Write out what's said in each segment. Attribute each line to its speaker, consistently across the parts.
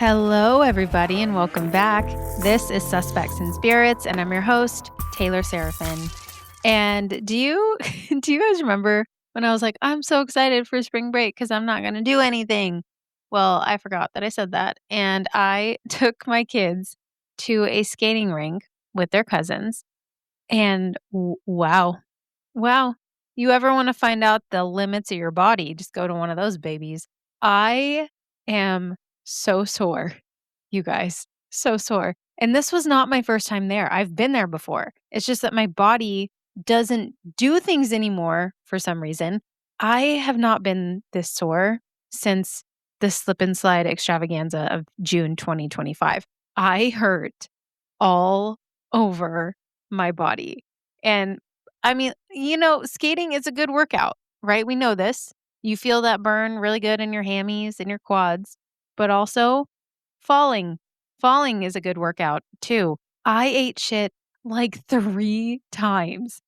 Speaker 1: Hello, everybody, and welcome back. This is Suspects and Spirits, and I'm your host, Taylor Seraphin. And do you guys remember when I was like, I'm so excited for spring break because I'm not going to do anything? Well, I forgot that I said that, and I took my kids to a skating rink with their cousins, and wow. You ever want to find out the limits of your body? Just go to one of those babies. I am so sore, you guys, so sore. And this was not my first time there. I've been there before. It's just that my body doesn't do things anymore for some reason. I have not been this sore since the slip and slide extravaganza of June 2025. I hurt all over my body. And I mean, skating is a good workout, right? We know this. You feel that burn really good in your hammies and your quads, but also falling. Falling is a good workout too. I ate shit like 3 times.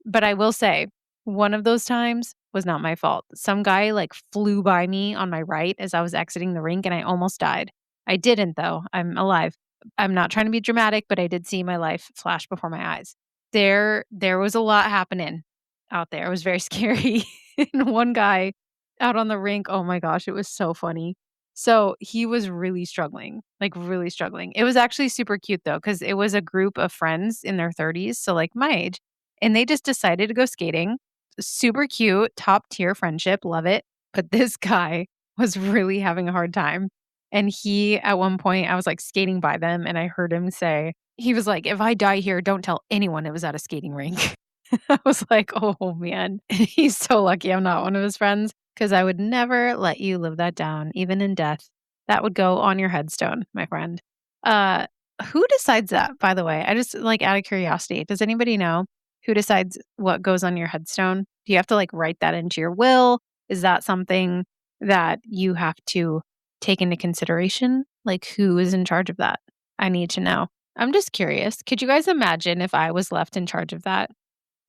Speaker 1: But I will say, one of those times was not my fault. Some guy like flew by me on my right as I was exiting the rink and I almost died. I didn't though. I'm alive. I'm not trying to be dramatic, but I did see my life flash before my eyes. There was a lot happening out there. It was very scary. And one guy out on the rink, oh my gosh, it was so funny. So he was really struggling, like really struggling. It was actually super cute though, because it was a group of friends in their 30s, so like my age, and they just decided to go skating. Super cute, top tier friendship, love it. But this guy was really having a hard time. And he, at one point, I was like skating by them and I heard him say, he was like, if I die here, don't tell anyone it was at a skating rink. I was like, oh man, he's so lucky I'm not one of his friends because I would never let you live that down, even in death. That would go on your headstone, my friend. Uh, who decides that, by the way? I just like out of curiosity, does anybody know who decides what goes on your headstone? Do you have to like write that into your will? Is that something that you have to take into consideration? Like who is in charge of that? I need to know. I'm just curious. Could you guys imagine if I was left in charge of that?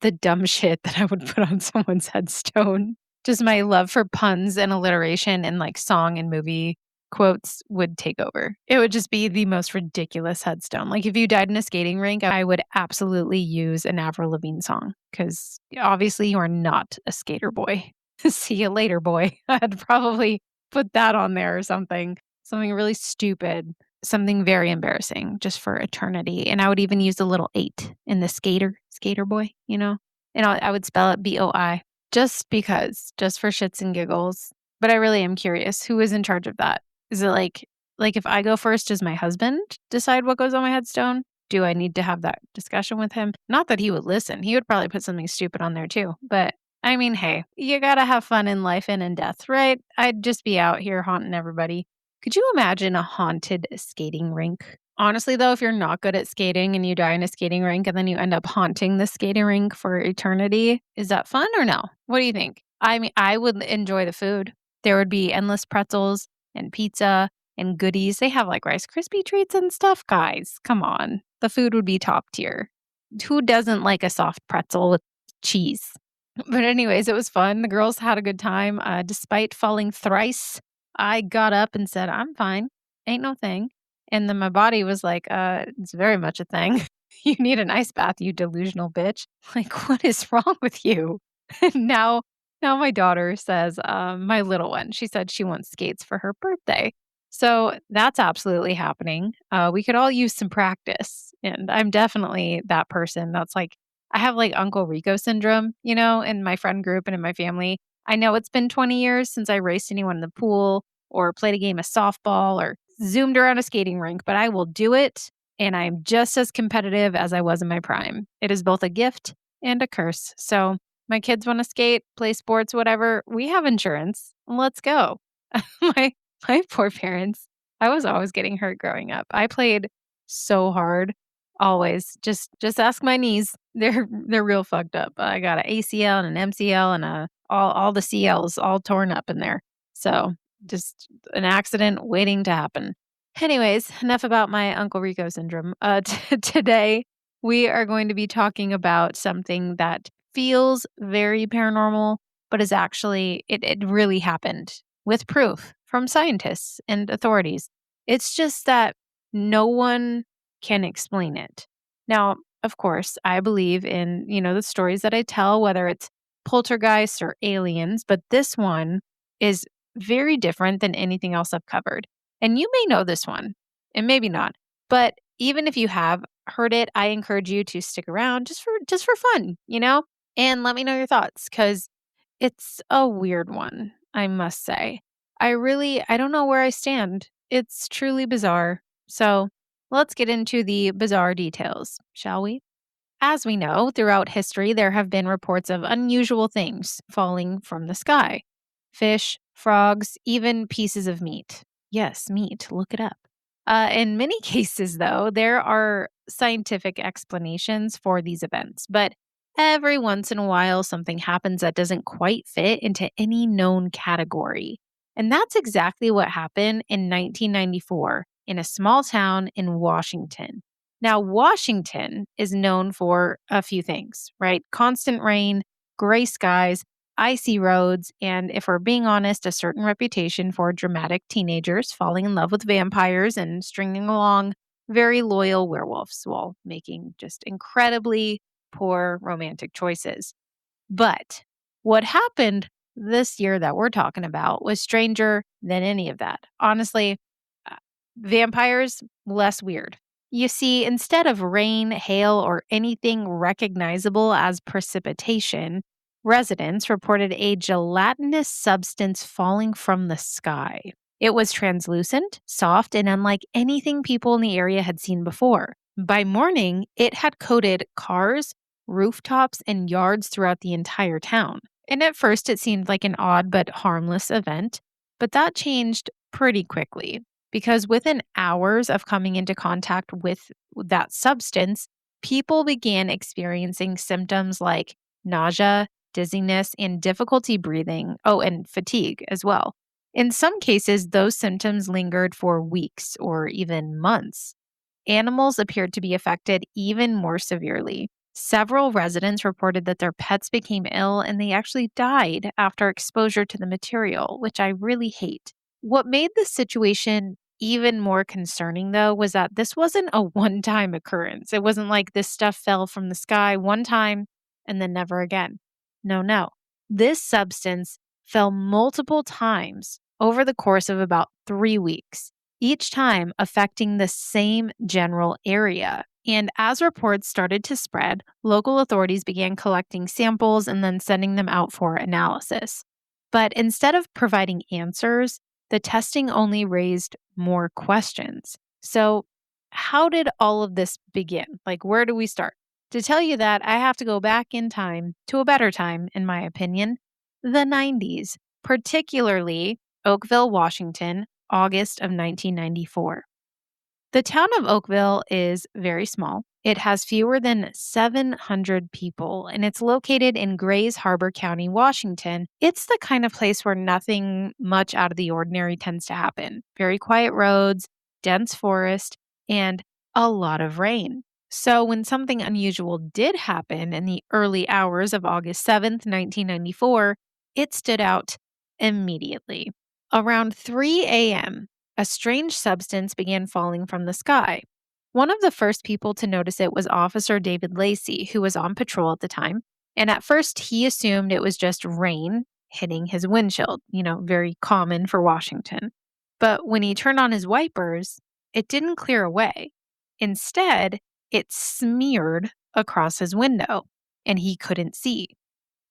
Speaker 1: The dumb shit that I would put on someone's headstone. Just my love for puns and alliteration and like song and movie quotes would take over. It would just be the most ridiculous headstone. Like if you died in a skating rink, I would absolutely use an Avril Lavigne song because obviously you are not a skater boy. See you later, boy. I'd probably put that on there or something. Something really stupid. Something very embarrassing just for eternity. And I would even use the little 8 in the skater boy, And I would spell it BOI just because, just for shits and giggles. But I really am curious who is in charge of that. Is it like if I go first, does my husband decide what goes on my headstone? Do I need to have that discussion with him? Not that he would listen. He would probably put something stupid on there too. But I mean, hey, you gotta have fun in life and in death, right? I'd just be out here haunting everybody. Could you imagine a haunted skating rink? Honestly, though, if you're not good at skating and you die in a skating rink and then you end up haunting the skating rink for eternity, is that fun or no? What do you think? I mean, I would enjoy the food. There would be endless pretzels and pizza and goodies. They have like Rice Krispie treats and stuff. Guys, come on. The food would be top tier. Who doesn't like a soft pretzel with cheese? But anyways, it was fun. The girls had a good time. Despite falling thrice, I got up and said, I'm fine. Ain't no thing. And then my body was like, it's very much a thing. You need an ice bath, you delusional bitch. Like, what is wrong with you? And now my daughter says, my little one, she said she wants skates for her birthday. So that's absolutely happening. We could all use some practice. And I'm definitely that person that's like, I have like Uncle Rico syndrome, in my friend group and in my family. I know it's been 20 years since I raced anyone in the pool or played a game of softball or zoomed around a skating rink, but I will do it. And I'm just as competitive as I was in my prime. It is both a gift and a curse. So my kids want to skate, play sports, whatever. We have insurance. Let's go. my my poor parents. I was always getting hurt growing up. I played so hard. Always. Just ask my knees. They're real fucked up. I got an ACL and an MCL and all the CLs all torn up in there. So just an accident waiting to happen. Anyways, enough about my Uncle Rico syndrome. Today we are going to be talking about something that feels very paranormal, but is actually it really happened with proof from scientists and authorities. It's just that no one can explain it. Now, of course, I believe in, the stories that I tell, whether it's poltergeists or aliens, but this one is very different than anything else I've covered. And you may know this one, and maybe not. But even if you have heard it, I encourage you to stick around just for fun, And let me know your thoughts cuz it's a weird one, I must say. I don't know where I stand. It's truly bizarre. So, let's get into the bizarre details, shall we? As we know, throughout history, there have been reports of unusual things falling from the sky: fish, frogs, even pieces of meat. Yes, meat, look it up. In many cases, though, there are scientific explanations for these events, but every once in a while, something happens that doesn't quite fit into any known category. And that's exactly what happened in 1994 in a small town in Washington. Now, Washington is known for a few things, right? Constant rain, gray skies, icy roads, and if we're being honest, a certain reputation for dramatic teenagers falling in love with vampires and stringing along very loyal werewolves while making just incredibly poor romantic choices. But what happened this year that we're talking about was stranger than any of that. Honestly, uh, vampires, less weird. You see, instead of rain, hail, or anything recognizable as precipitation, residents reported a gelatinous substance falling from the sky. It was translucent, soft, and unlike anything people in the area had seen before. By morning, it had coated cars, rooftops, and yards throughout the entire town. And at first, it seemed like an odd but harmless event, but that changed pretty quickly because within hours of coming into contact with that substance, people began experiencing symptoms like nausea, dizziness, and difficulty breathing. Oh, and fatigue as well. In some cases, those symptoms lingered for weeks or even months. Animals appeared to be affected even more severely. Several residents reported that their pets became ill and they actually died after exposure to the material, which I really hate. What made the situation even more concerning, though, was that this wasn't a one time occurrence. It wasn't like this stuff fell from the sky one time and then never again. No, no. This substance fell multiple times over the course of about 3 weeks, each time affecting the same general area. And as reports started to spread, local authorities began collecting samples and then sending them out for analysis. But instead of providing answers, the testing only raised more questions. So, how did all of this begin? Like, where do we start? To tell you that, I have to go back in time to a better time, in my opinion, the 90s, particularly Oakville, Washington, August of 1994. The town of Oakville is very small. It has fewer than 700 people, and it's located in Grays Harbor County, Washington. It's the kind of place where nothing much out of the ordinary tends to happen. Very quiet roads, dense forest, and a lot of rain. So, when something unusual did happen in the early hours of August 7th, 1994, it stood out immediately. Around 3 a.m., a strange substance began falling from the sky. One of the first people to notice it was Officer David Lacey, who was on patrol at the time. And at first, he assumed it was just rain hitting his windshield, very common for Washington. But when he turned on his wipers, it didn't clear away. Instead, it smeared across his window, and he couldn't see.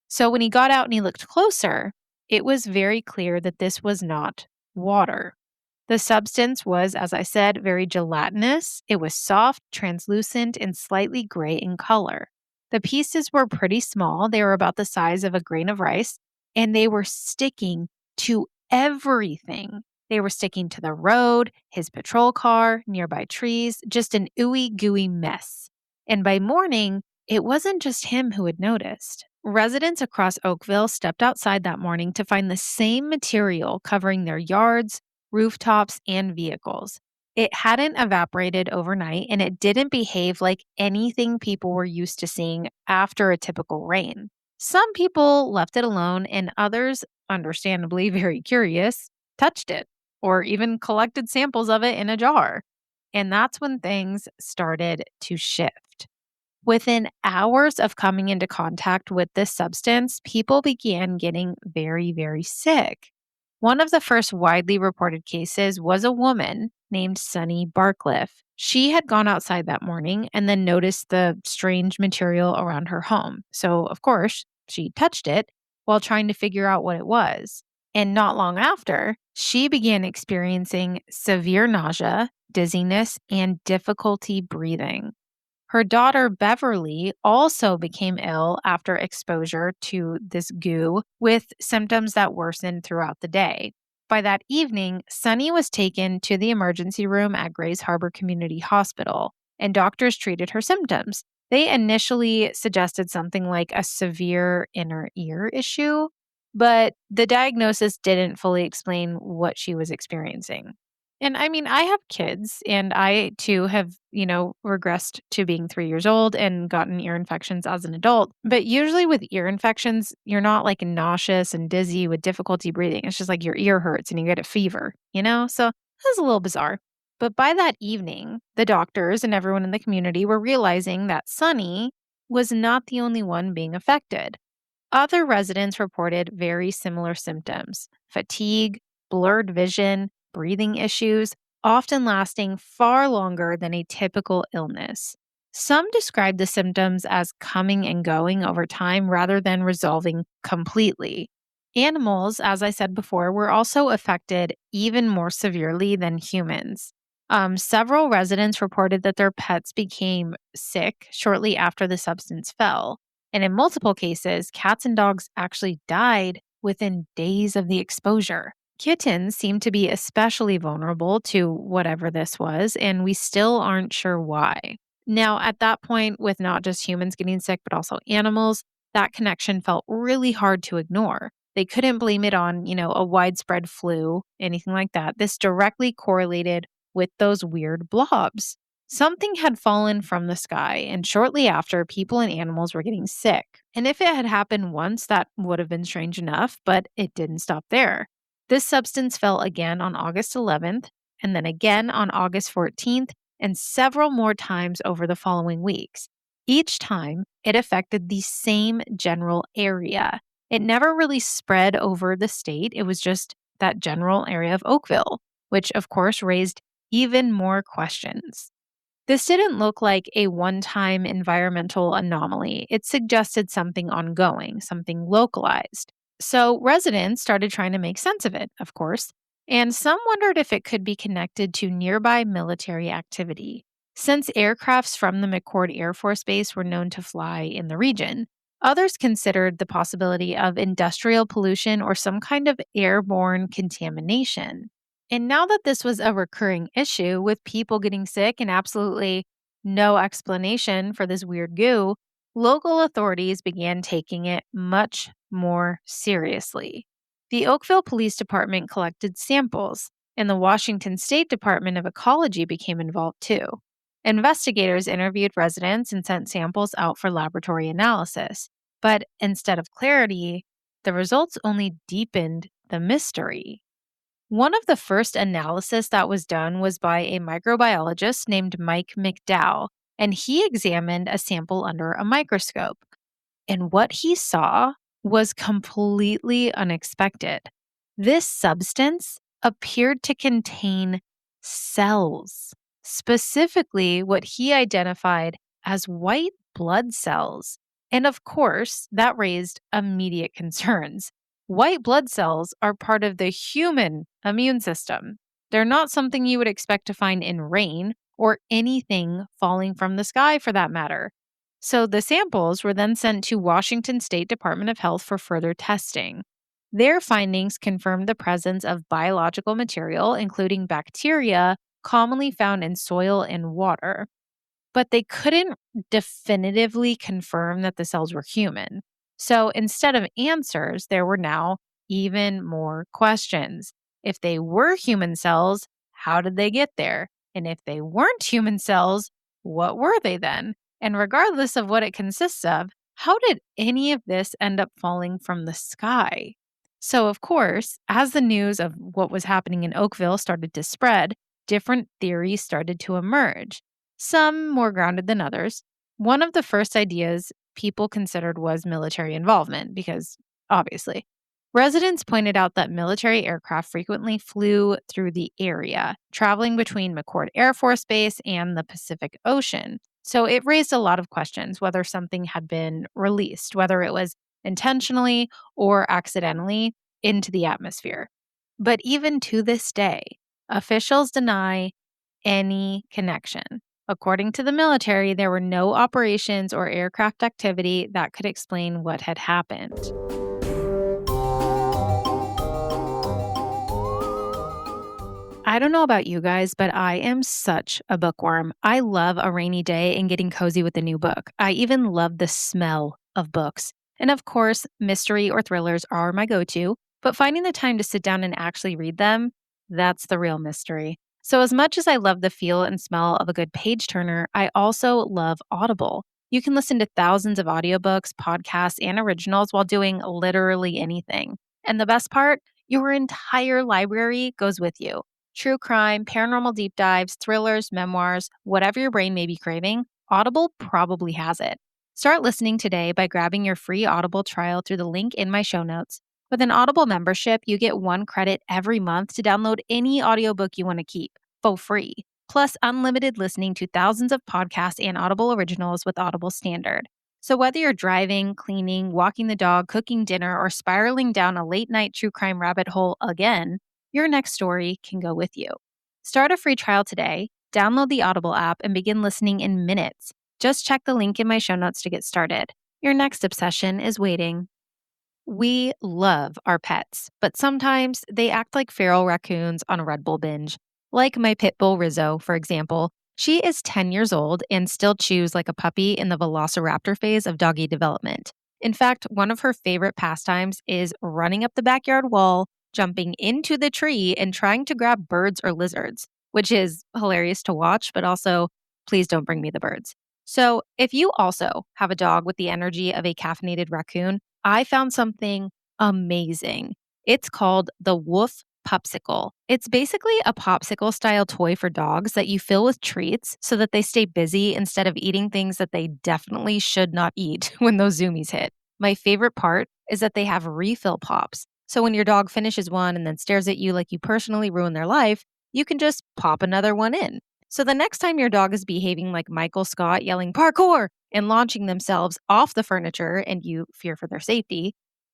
Speaker 1: So when he got out and he looked closer, it was very clear that this was not water. The substance was, as I said, very gelatinous. It was soft, translucent, and slightly gray in color. The pieces were pretty small. They were about the size of a grain of rice, and they were sticking to everything. They were sticking to the road, his patrol car, nearby trees, just an ooey gooey mess. And by morning, it wasn't just him who had noticed. Residents across Oakville stepped outside that morning to find the same material covering their yards, rooftops, and vehicles. It hadn't evaporated overnight and it didn't behave like anything people were used to seeing after a typical rain. Some people left it alone and others, understandably very curious, touched it or even collected samples of it in a jar. And that's when things started to shift. Within hours of coming into contact with this substance, people began getting very, very sick. One of the first widely reported cases was a woman named Sunny Barcliff. She had gone outside that morning and then noticed the strange material around her home. So, of course, she touched it while trying to figure out what it was. And not long after, she began experiencing severe nausea, dizziness, and difficulty breathing. Her daughter, Beverly, also became ill after exposure to this goo with symptoms that worsened throughout the day. By that evening, Sunny was taken to the emergency room at Grays Harbor Community Hospital, and doctors treated her symptoms. They initially suggested something like a severe inner ear issue, but the diagnosis didn't fully explain what she was experiencing. And I mean, I have kids and I too have, regressed to being 3 years old and gotten ear infections as an adult. But usually with ear infections, you're not like nauseous and dizzy with difficulty breathing. It's just like your ear hurts and you get a fever? So that's a little bizarre. But by that evening, the doctors and everyone in the community were realizing that Sunny was not the only one being affected. Other residents reported very similar symptoms: fatigue, blurred vision, breathing issues, often lasting far longer than a typical illness. Some described the symptoms as coming and going over time rather than resolving completely. Animals, as I said before, were also affected even more severely than humans. Several residents reported that their pets became sick shortly after the substance fell. And in multiple cases, cats and dogs actually died within days of the exposure. Kittens seem to be especially vulnerable to whatever this was, and we still aren't sure why. Now, at that point, with not just humans getting sick, but also animals, that connection felt really hard to ignore. They couldn't blame it on, a widespread flu, anything like that. This directly correlated with those weird blobs. Something had fallen from the sky, and shortly after, people and animals were getting sick. And if it had happened once, that would have been strange enough, but it didn't stop there. This substance fell again on August 11th, and then again on August 14th, and several more times over the following weeks. Each time, it affected the same general area. It never really spread over the state. It was just that general area of Oakville, which of course raised even more questions. This didn't look like a one-time environmental anomaly. It suggested something ongoing, something localized. So residents started trying to make sense of it, of course, and some wondered if it could be connected to nearby military activity. Since aircrafts from the McCord Air Force Base were known to fly in the region, others considered the possibility of industrial pollution or some kind of airborne contamination. And now that this was a recurring issue with people getting sick and absolutely no explanation for this weird goo, local authorities began taking it much more seriously. The Oakville Police Department collected samples, and the Washington State Department of Ecology became involved too. Investigators interviewed residents and sent samples out for laboratory analysis. But instead of clarity, the results only deepened the mystery. One of the first analysis that was done was by a microbiologist named Mike McDowell, and he examined a sample under a microscope. And what he saw was completely unexpected. This substance appeared to contain cells, specifically what he identified as white blood cells. And of course, that raised immediate concerns. White blood cells are part of the human immune system. They're not something you would expect to find in rain or anything falling from the sky for that matter. So the samples were then sent to Washington State Department of Health for further testing. Their findings confirmed the presence of biological material, including bacteria commonly found in soil and water. But they couldn't definitively confirm that the cells were human. So instead of answers, there were now even more questions. If they were human cells, how did they get there? And if they weren't human cells, what were they then? And regardless of what it consists of, how did any of this end up falling from the sky? So, of course, as the news of what was happening in Oakville started to spread, different theories started to emerge, some more grounded than others. One of the first ideas people considered was military involvement, because obviously, residents pointed out that military aircraft frequently flew through the area, traveling between McCord Air Force Base and the Pacific Ocean. So it raised a lot of questions whether something had been released, whether it was intentionally or accidentally into the atmosphere. But even to this day, officials deny any connection. According to the military, there were no operations or aircraft activity that could explain what had happened. I don't know about you guys, but I am such a bookworm. I love a rainy day and getting cozy with a new book. I even love the smell of books. And of course, mystery or thrillers are my go to, but finding the time to sit down and actually read them, that's the real mystery. So, as much as I love the feel and smell of a good page turner, I also love Audible. You can listen to thousands of audiobooks, podcasts, and originals while doing literally anything. And the best part, your entire library goes with you. True crime, paranormal deep dives, thrillers, memoirs, whatever your brain may be craving, Audible probably has it. Start listening today by grabbing your free Audible trial through the link in my show notes. With an Audible membership, you get 1 credit every month to download any audiobook you want to keep for free. Plus, unlimited listening to thousands of podcasts and Audible originals with Audible Standard. So, whether you're driving, cleaning, walking the dog, cooking dinner, or spiraling down a late night true crime rabbit hole again, your next story can go with you. Start a free trial today, download the Audible app, and begin listening in minutes. Just check the link in my show notes to get started. Your next obsession is waiting. We love our pets, but sometimes they act like feral raccoons on a Red Bull binge. Like my pit bull Rizzo, for example. She is 10 years old and still chews like a puppy in the velociraptor phase of doggy development. In fact, one of her favorite pastimes is running up the backyard wall, jumping into the tree, and trying to grab birds or lizards, which is hilarious to watch, but also, please don't bring me the birds. So, if you also have a dog with the energy of a caffeinated raccoon, I found something amazing. It's called the Woof Popsicle. It's basically a popsicle style toy for dogs that you fill with treats so that they stay busy instead of eating things that they definitely should not eat when those zoomies hit. My favorite part is that they have refill pops. So when your dog finishes one and then stares at you like you personally ruined their life, you can just pop another one in. So the next time your dog is behaving like Michael Scott yelling parkour and launching themselves off the furniture and you fear for their safety,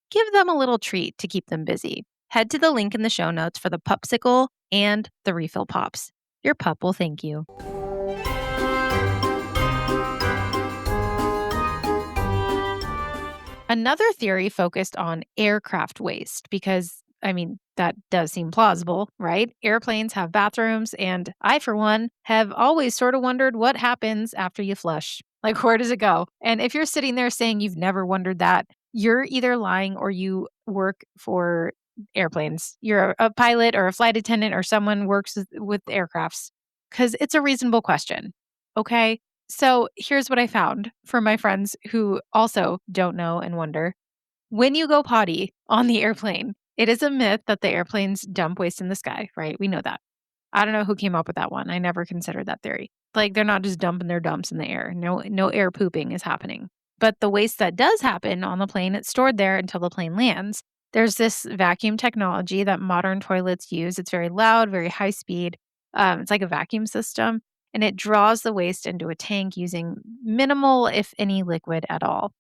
Speaker 1: give them a little treat to keep them busy. Head to the link in the show notes for the Pupsicle and the refill pops. Your pup will thank you. Another theory focused on aircraft waste because, that does seem plausible, right? Airplanes have bathrooms, and I, for one, have always sort of wondered what happens after you flush. Like, where does it go? And if you're sitting there saying you've never wondered that, you're either lying or you work for airplanes. You're a pilot or a flight attendant or someone works with aircrafts because it's a reasonable question. Okay. So here's what I found for my friends who also don't know and wonder. When you go potty on the airplane, it is a myth that the airplanes dump waste in the sky, right? We know that. I don't know who came up with that one. I never considered that theory. Like they're not just dumping their dumps in the air. No air pooping is happening. But the waste that does happen on the plane, it's stored there until the plane lands. There's this vacuum technology that modern toilets use. It's very loud, very high speed. It's like a vacuum system, and it draws the waste into a tank using minimal, if any, liquid at all.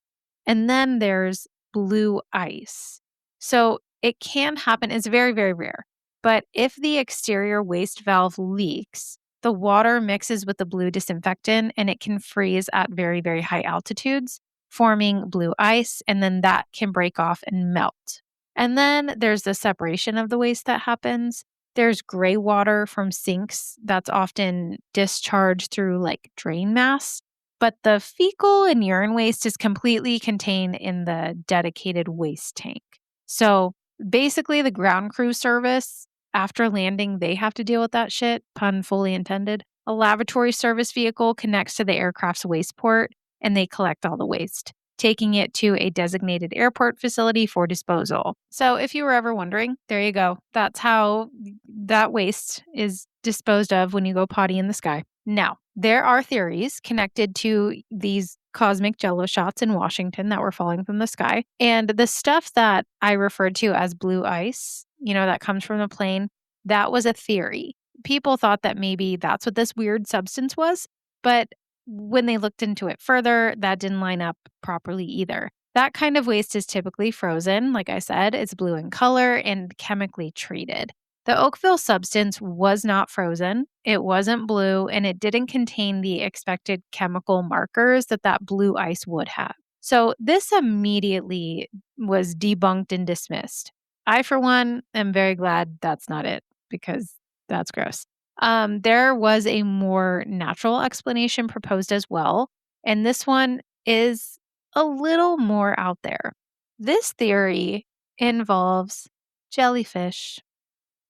Speaker 1: And then there's blue ice. So it can happen, it's very, very rare. But if the exterior waste valve leaks, the water mixes with the blue disinfectant and it can freeze at very, very high altitudes, forming blue ice, and then that can break off and melt. And then there's the separation of the waste that happens. There's gray water from sinks that's often discharged through like drain mass, but the fecal and urine waste is completely contained in the dedicated waste tank. So basically, the ground crew service, after landing, they have to deal with that shit, pun fully intended. A lavatory service vehicle connects to the aircraft's waste port and they collect all the waste. taking it to a designated airport facility for disposal. So if you were ever wondering, there you go. That's how that waste is disposed of when you go potty in the sky. Now, there are theories connected to these cosmic Jell-O shots in Washington that were falling from the sky. And the stuff that I referred to as blue ice, that comes from the plane, that was a theory. People thought that maybe that's what this weird substance was, but when they looked into it further, that didn't line up properly either. That kind of waste is typically frozen. Like I said, it's blue in color and chemically treated. The Oakville substance was not frozen, it wasn't blue, and it didn't contain the expected chemical markers that blue ice would have. So this immediately was debunked and dismissed. I, for one, am very glad that's not it because that's gross. There was a more natural explanation proposed as well, and this one is a little more out there. This theory involves jellyfish.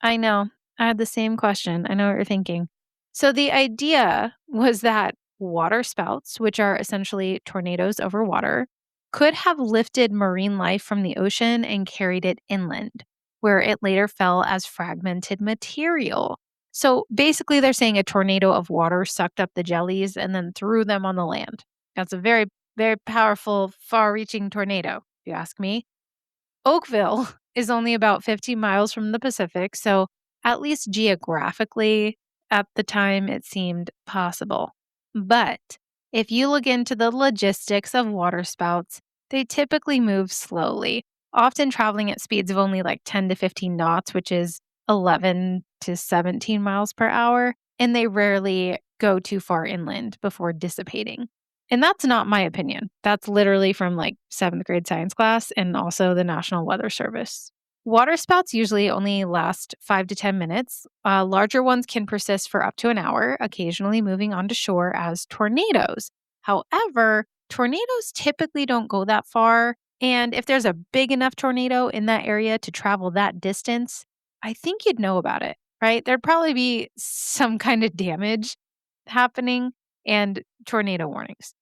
Speaker 1: I know. I had the same question. I know what you're thinking. So the idea was that water spouts, which are essentially tornadoes over water, could have lifted marine life from the ocean and carried it inland, where it later fell as fragmented material. So basically, they're saying a tornado of water sucked up the jellies and then threw them on the land. That's a very, very powerful, far reaching tornado, if you ask me. Oakville is only about 15 miles from the Pacific, so at least geographically, at the time, it seemed possible. But if you look into the logistics of waterspouts, they typically move slowly, often traveling at speeds of only like 10 to 15 knots, which is 11 to 17 miles per hour, and they rarely go too far inland before dissipating. And that's not my opinion. That's literally from like 7th grade science class and also the National Weather Service. Water spouts usually only last 5 to 10 minutes. Larger ones can persist for up to an hour, occasionally moving onto shore as tornadoes. However, tornadoes typically don't go that far. And if there's a big enough tornado in that area to travel that distance, I think you'd know about it, right? There'd probably be some kind of damage happening and tornado warnings.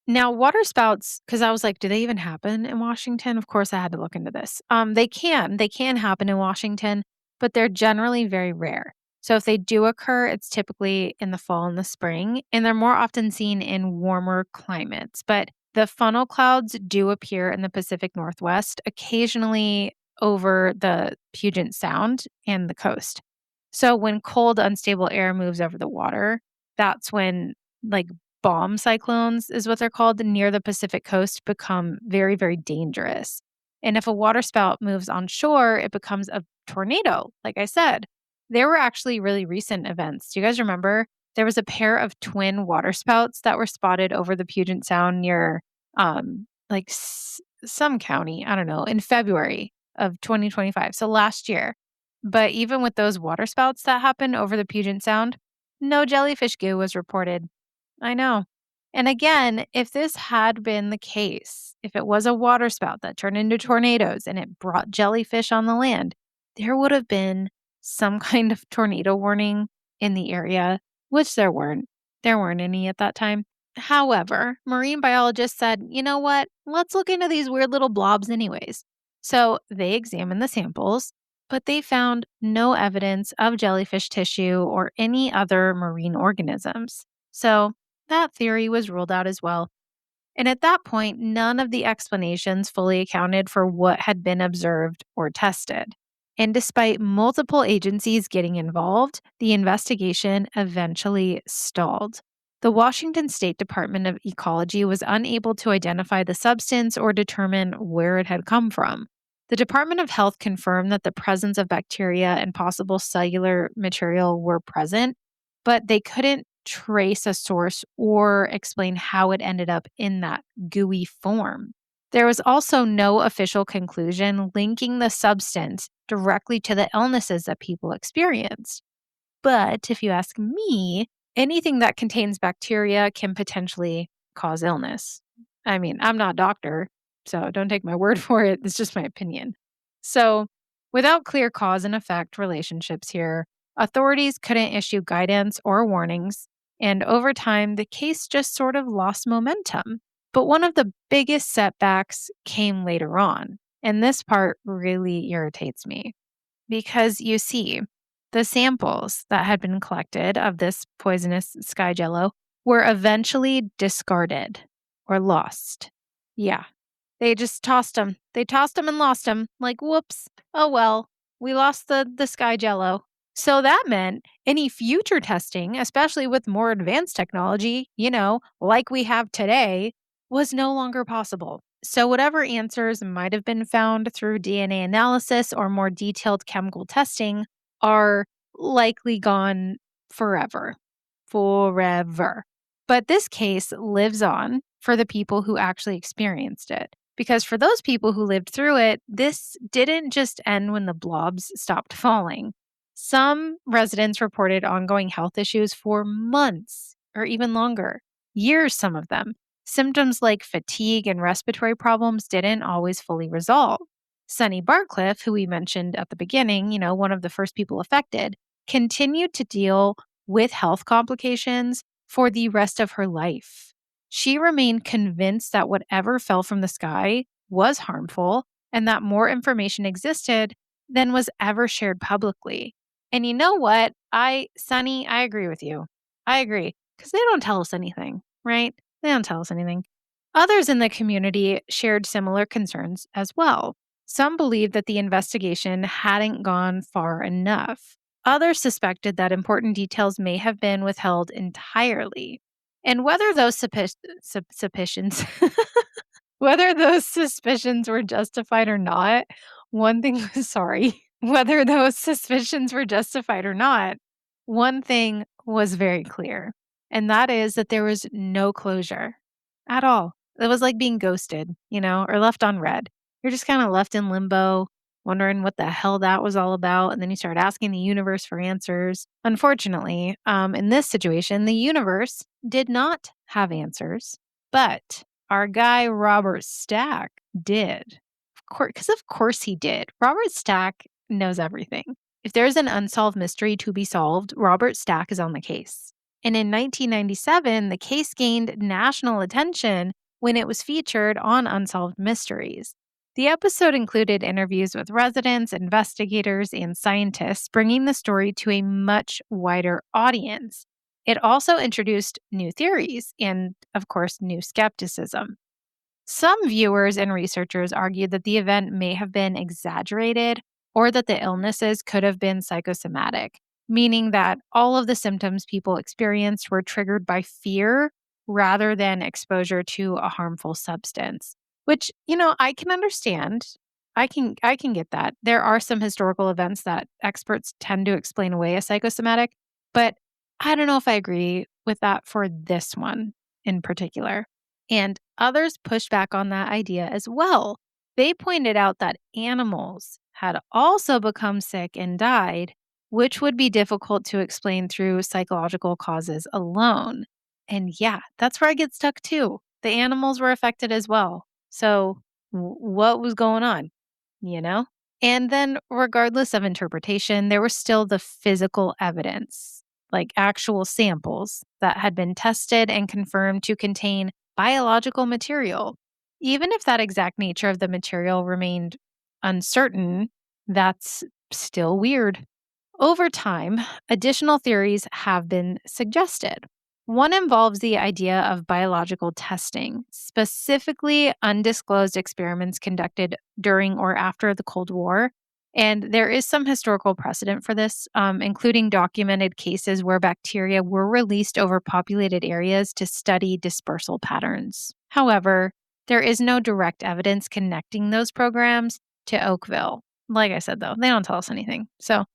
Speaker 1: Now, waterspouts, because I was like, do they even happen in Washington? Of course, I had to look into this. They can happen in Washington, but they're generally very rare. So if they do occur, it's typically in the fall and the spring, and they're more often seen in warmer climates. But the funnel clouds do appear in the Pacific Northwest, occasionally over the Puget Sound and the coast. So when cold, unstable air moves over the water, that's when like bomb cyclones is what they're called near the Pacific coast become very, very dangerous. And if a waterspout moves on shore, it becomes a tornado, like I said. There were actually really recent events. Do you guys remember? There was a pair of twin waterspouts that were spotted over the Puget Sound near some county, I don't know, in February of 2025. So last year. But even with those waterspouts that happened over the Puget Sound, no jellyfish goo was reported. I know. And again, if this had been the case, if it was a waterspout that turned into tornadoes and it brought jellyfish on the land, there would have been some kind of tornado warning in the area, which there weren't. There weren't any at that time. However, marine biologists said, you know what? Let's look into these weird little blobs, anyways. So they examined the samples, but they found no evidence of jellyfish tissue or any other marine organisms. So that theory was ruled out as well. And at that point, none of the explanations fully accounted for what had been observed or tested. And despite multiple agencies getting involved, the investigation eventually stalled. The Washington State Department of Ecology was unable to identify the substance or determine where it had come from. The Department of Health confirmed that the presence of bacteria and possible cellular material were present, but they couldn't trace a source or explain how it ended up in that gooey form. There was also no official conclusion linking the substance directly to the illnesses that people experienced. But if you ask me, anything that contains bacteria can potentially cause illness. I mean, I'm not a doctor, so don't take my word for it. It's just my opinion. So, without clear cause and effect relationships here, authorities couldn't issue guidance or warnings, and over time, the case just sort of lost momentum. But one of the biggest setbacks came later on. And this part really irritates me because you see, the samples that had been collected of this poisonous sky jello were eventually discarded or lost. Yeah, they just tossed them. They tossed them and lost them. Like, whoops. Oh well, we lost the sky jello. So that meant any future testing, especially with more advanced technology, like we have today, was no longer possible. So whatever answers might have been found through DNA analysis or more detailed chemical testing are likely gone forever. Forever. But this case lives on for the people who actually experienced it. Because for those people who lived through it, this didn't just end when the blobs stopped falling. Some residents reported ongoing health issues for months or even longer, years, some of them. Symptoms like fatigue and respiratory problems didn't always fully resolve. Sunny Barcliffe, who we mentioned at the beginning, one of the first people affected, continued to deal with health complications for the rest of her life. She remained convinced that whatever fell from the sky was harmful and that more information existed than was ever shared publicly. And you know what? Sunny, I agree with you. I agree. Because they don't tell us anything, right? They don't tell us anything. Others in the community shared similar concerns as well. Some believed that the investigation hadn't gone far enough. Others suspected that important details may have been withheld entirely. And whether those suspicions whether those suspicions were justified or not, one thing sorry, whether those suspicions were justified or not, one thing was very clear, and that is that there was no closure at all. It was like being ghosted, or left on red. You're just kind of left in limbo, wondering what the hell that was all about, and then you start asking the universe for answers. Unfortunately, in this situation, the universe did not have answers, but our guy Robert Stack did. Of course he did. Robert Stack knows everything. If there's an unsolved mystery to be solved, Robert Stack is on the case. And in 1997, the case gained national attention when it was featured on Unsolved Mysteries. The episode included interviews with residents, investigators, and scientists, bringing the story to a much wider audience. It also introduced new theories and, of course, new skepticism. Some viewers and researchers argued that the event may have been exaggerated or that the illnesses could have been psychosomatic, meaning that all of the symptoms people experienced were triggered by fear rather than exposure to a harmful substance. Which, I can understand. I can get that. There are some historical events that experts tend to explain away as psychosomatic, but I don't know if I agree with that for this one in particular. And others pushed back on that idea as well. They pointed out that animals had also become sick and died, which would be difficult to explain through psychological causes alone. And yeah, that's where I get stuck too. The animals were affected as well. So, what was going on? You know? And then, regardless of interpretation, there was still the physical evidence, like actual samples that had been tested and confirmed to contain biological material. Even if that exact nature of the material remained uncertain, that's still weird. Over time, additional theories have been suggested. One involves the idea of biological testing, specifically undisclosed experiments conducted during or after the Cold War. And there is some historical precedent for this, including documented cases where bacteria were released over populated areas to study dispersal patterns. However, there is no direct evidence connecting those programs to Oakville. Like I said, though, they don't tell us anything. So,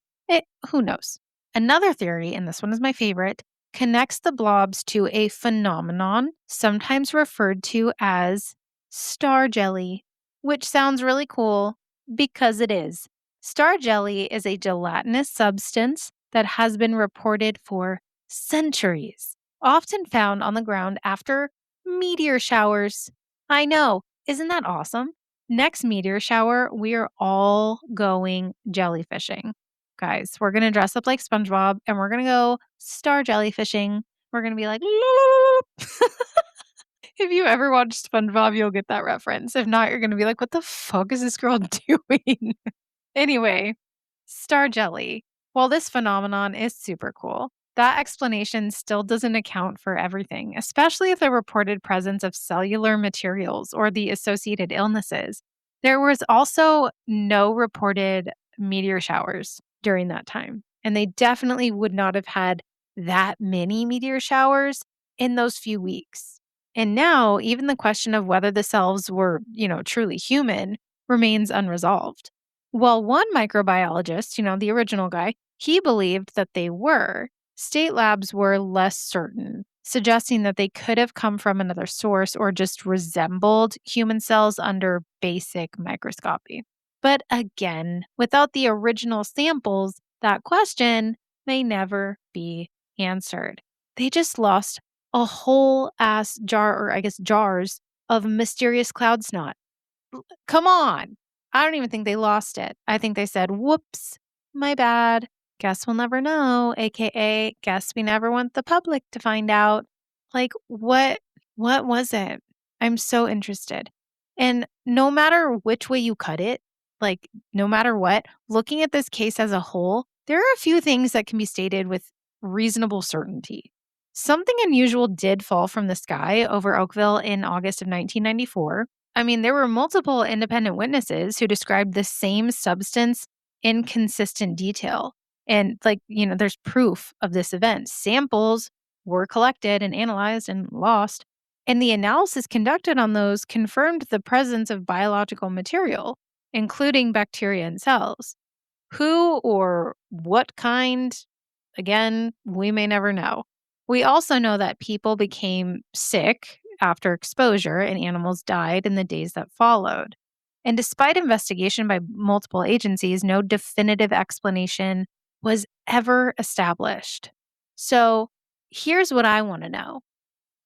Speaker 1: who knows? Another theory, and this one is my favorite, connects the blobs to a phenomenon sometimes referred to as star jelly, which sounds really cool because it is. Star jelly is a gelatinous substance that has been reported for centuries, often found on the ground after meteor showers. I know, isn't that awesome? Next meteor shower, we are all going jellyfishing. Guys, we're going to dress up like SpongeBob and we're going to go star jellyfishing. We're going to be like, If you ever watched SpongeBob, you'll get that reference. If not, you're going to be like, what the fuck is this girl doing? Anyway, star jelly. While this phenomenon is super cool, that explanation still doesn't account for everything, especially the reported presence of cellular materials or the associated illnesses. There was also no reported meteor showers during that time, and they definitely would not have had that many meteor showers in those few weeks. And now, even the question of whether the cells were, truly human remains unresolved. Well, one microbiologist, the original guy, he believed that they were. State labs were less certain, suggesting that they could have come from another source or just resembled human cells under basic microscopy. But again, without the original samples, that question may never be answered. They just lost a whole ass jar, or I guess jars, of mysterious cloud snot. Come on. I don't even think they lost it. I think they said, whoops, my bad. Guess we'll never know, aka guess we never want the public to find out. Like what was it? I'm so interested. And no matter which way you cut it, like no matter what, looking at this case as a whole, there are a few things that can be stated with reasonable certainty. Something unusual did fall from the sky over Oakville in August of 1994. I mean, there were multiple independent witnesses who described the same substance in consistent detail. And, there's proof of this event. Samples were collected and analyzed and lost. And the analysis conducted on those confirmed the presence of biological material, including bacteria and cells. Who or what kind? Again, we may never know. We also know that people became sick after exposure and animals died in the days that followed. And despite investigation by multiple agencies, no definitive explanation was ever established. So here's what I want to know.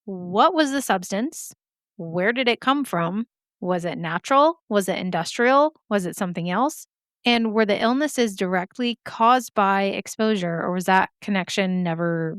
Speaker 1: What was the substance? Where did it come from? Was it natural? Was it industrial? Was it something else? And were the illnesses directly caused by exposure, or was that connection never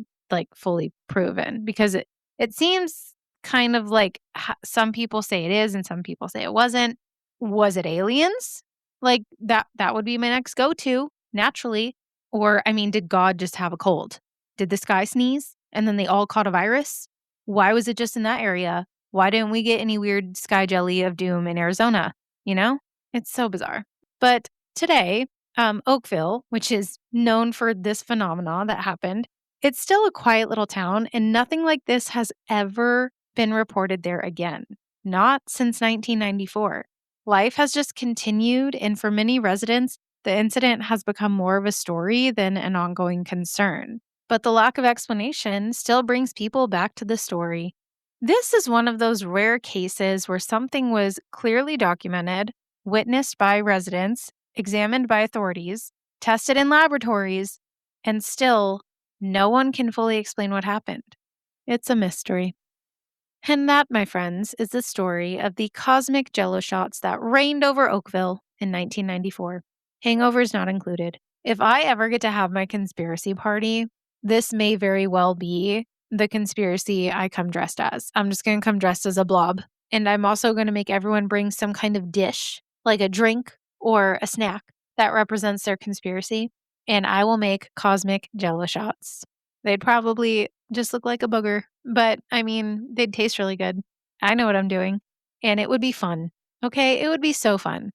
Speaker 1: fully proven? Because it seems kind of like some people say it is and some people say it wasn't. Was it aliens? Like that would be my next go-to, naturally. Or I mean, did God just have a cold? Did this guy sneeze and then they all caught a virus? Why was it just in that area? Why didn't we get any weird sky jelly of doom in Arizona? It's so bizarre. But today, Oakville, which is known for this phenomena that happened, it's still a quiet little town, and nothing like this has ever been reported there again. Not since 1994. Life has just continued, and for many residents, the incident has become more of a story than an ongoing concern. But the lack of explanation still brings people back to the story. This is one of those rare cases where something was clearly documented, witnessed by residents, examined by authorities, tested in laboratories, and still no one can fully explain what happened. It's a mystery. And that, my friends, is the story of the cosmic Jell-O shots that rained over Oakville in 1994. Hangovers not included. If I ever get to have my conspiracy party, this may very well be the conspiracy I come dressed as. I'm just going to come dressed as a blob. And I'm also going to make everyone bring some kind of dish, like a drink or a snack that represents their conspiracy. And I will make cosmic Jell-O shots. They'd probably just look like a booger, but I mean, they'd taste really good. I know what I'm doing. And it would be fun. Okay, it would be so fun.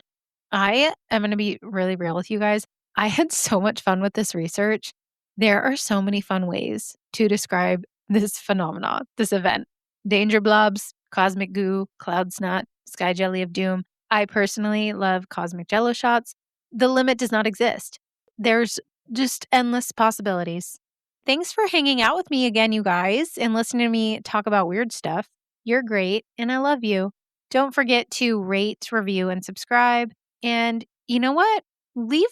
Speaker 1: I am going to be really real with you guys. I had so much fun with this research. There are so many fun ways to describe this phenomenon, this event. Danger blobs, cosmic goo, cloud snot, sky jelly of doom. I personally love cosmic Jell-O shots. The limit does not exist. There's just endless possibilities. Thanks for hanging out with me again, you guys, and listening to me talk about weird stuff. You're great, and I love you. Don't forget to rate, review, and subscribe. And you know what? Leave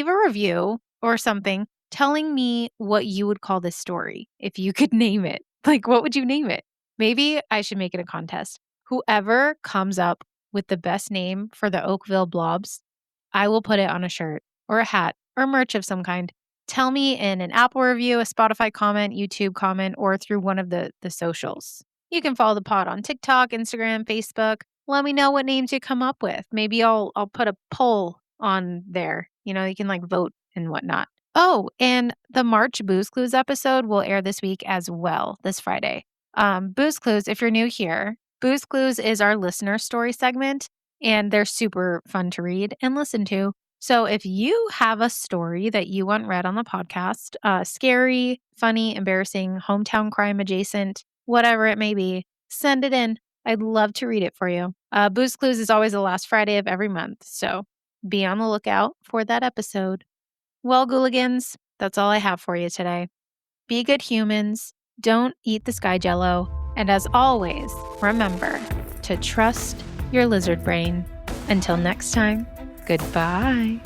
Speaker 1: a review or something telling me what you would call this story if you could name it. Like, what would you name it? Maybe I should make it a contest. Whoever comes up with the best name for the Oakville blobs, I will put it on a shirt or a hat or merch of some kind. Tell me in an Apple review, a Spotify comment, YouTube comment, or through one of the socials. You can follow the pod on TikTok, Instagram, Facebook. Let me know what names you come up with. Maybe I'll put a poll on there. You can vote and whatnot. Oh, and the March Booze Clues episode will air this week as well, this Friday. Booze Clues, if you're new here, Booze Clues is our listener story segment, and they're super fun to read and listen to. So if you have a story that you want read on the podcast, scary, funny, embarrassing, hometown crime adjacent, whatever it may be, send it in. I'd love to read it for you. Booze Clues is always the last Friday of every month, so be on the lookout for that episode. Well, Ghouligans, that's all I have for you today. Be good humans, don't eat the sky Jell-O, and as always, remember to trust your lizard brain. Until next time, goodbye.